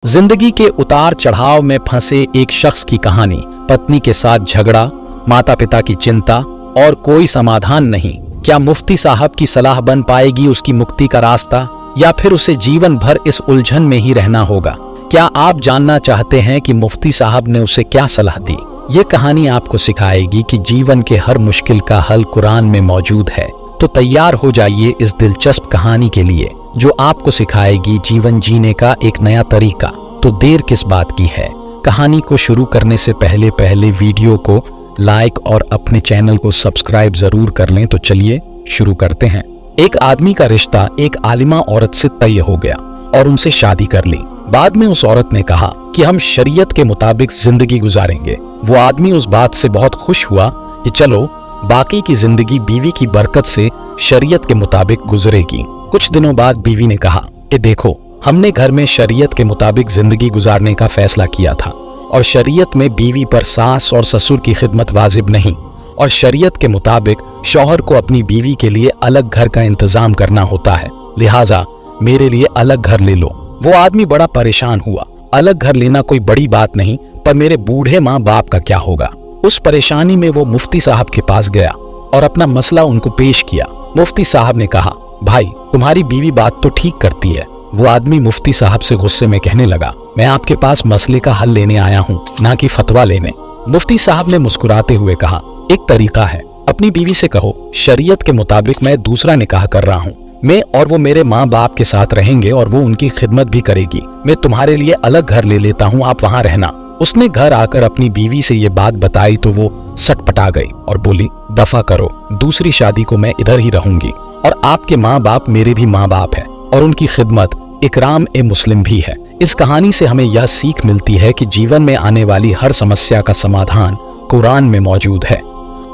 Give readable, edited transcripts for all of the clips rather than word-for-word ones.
जिंदगी के उतार चढ़ाव में फंसे एक शख्स की कहानी। पत्नी के साथ झगड़ा, माता पिता की चिंता और कोई समाधान नहीं। क्या मुफ्ती साहब की सलाह बन पाएगी उसकी मुक्ति का रास्ता, या फिर उसे जीवन भर इस उलझन में ही रहना होगा? क्या आप जानना चाहते हैं कि मुफ्ती साहब ने उसे क्या सलाह दी? ये कहानी आपको सिखाएगी कि जीवन के हर मुश्किल का हल कुरान में मौजूद है। तो तैयार हो जाइए इस दिलचस्प कहानी के लिए, जो आपको सिखाएगी जीवन जीने का एक नया तरीका। तो देर किस बात की है? कहानी को शुरू करने से पहले वीडियो को लाइक और अपने चैनल को सब्सक्राइब जरूर कर लें। तो चलिए शुरू करते हैं। एक आदमी का रिश्ता एक आलिमा औरत से तय हो गया और उनसे शादी कर ली। बाद में उस औरत ने कहा कि हम शरीयत के मुताबिक जिंदगी गुजारेंगे। वो आदमी उस बात से बहुत खुश हुआ कि चलो बाकी की जिंदगी बीवी की बरकत से शरीयत के मुताबिक गुजरेगी। कुछ दिनों बाद बीवी ने कहा कि देखो, हमने घर में शरीयत के मुताबिक जिंदगी गुजारने का फैसला किया था और शरीयत में बीवी पर सास और ससुर की खिदमत वाजिब नहीं, और शरीयत के मुताबिक शौहर को अपनी बीवी के लिए अलग घर का इंतजाम करना होता है, लिहाजा मेरे लिए अलग घर ले लो। वो आदमी बड़ा परेशान हुआ। अलग घर लेना कोई बड़ी बात नहीं, पर मेरे बूढ़े माँ बाप का क्या होगा? उस परेशानी में वो मुफ्ती साहब के पास गया और अपना मसला उनको पेश किया। मुफ्ती साहब ने कहा, भाई तुम्हारी बीवी बात तो ठीक करती है। वो आदमी मुफ्ती साहब से गुस्से में कहने लगा, मैं आपके पास मसले का हल लेने आया हूँ, ना कि फतवा लेने। मुफ्ती साहब ने मुस्कुराते हुए कहा, एक तरीका है, अपनी बीवी से कहो शरीयत के मुताबिक मैं दूसरा निकाह कर रहा हूँ। मैं और वो मेरे माँ बाप के साथ रहेंगे और वो उनकी खिदमत भी करेगी। मैं तुम्हारे लिए अलग घर ले लेता हूँ, आप वहाँ रहना। उसने घर आकर अपनी बीवी से ये बात बताई तो वो सटपटा गई और बोली, दफा करो, दूसरी शादी को मैं इधर ही रहूंगी और आपके माँ बाप मेरे भी माँ बाप है और उनकी खिदमत इकराम ए मुस्लिम भी है। इस कहानी से हमें यह सीख मिलती है कि जीवन में आने वाली हर समस्या का समाधान कुरान में मौजूद है।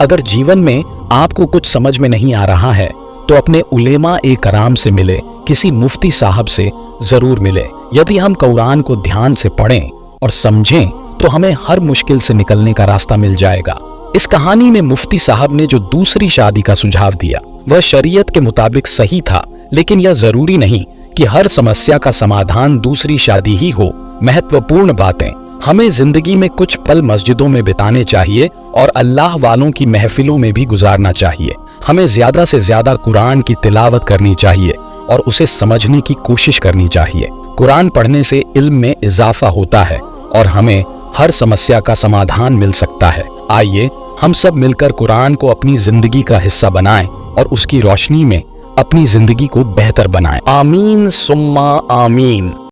अगर जीवन में आपको कुछ समझ में नहीं आ रहा है तो अपने उलेमा ए कराम से मिले, किसी मुफ्ती साहब से जरूर मिले। यदि हम कुरान को ध्यान से पढ़ें और समझें तो हमें हर मुश्किल से निकलने का रास्ता मिल जाएगा। इस कहानी में मुफ्ती साहब ने जो दूसरी शादी का सुझाव दिया वह शरीयत के मुताबिक सही था, लेकिन यह जरूरी नहीं कि हर समस्या का समाधान दूसरी शादी ही हो। महत्वपूर्ण बातें, हमें जिंदगी में कुछ पल मस्जिदों में बिताने चाहिए और अल्लाह वालों की महफिलों में भी गुजारना चाहिए। हमें ज्यादा से ज्यादा कुरान की तिलावत करनी चाहिए और उसे समझने की कोशिश करनी चाहिए। कुरान पढ़ने से इल्म में इजाफा होता है और हमें हर समस्या का समाधान मिल सकता है। आइए हम सब मिलकर कुरान को अपनी जिंदगी का हिस्सा बनाएं और उसकी रोशनी में अपनी जिंदगी को बेहतर बनाएं। आमीन सुम्मा आमीन।